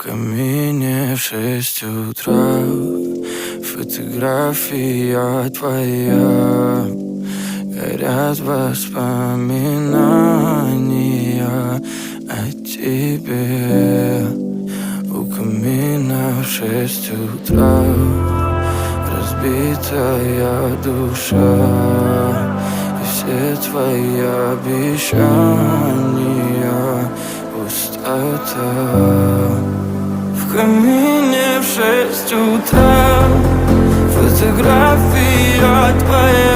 камине в 6 утра фотография твоя. Горят воспоминания о тебе. У камина в 6 утра разбитая душа, и все твои обещания пустота. В камине в 6 утра фотография твоя.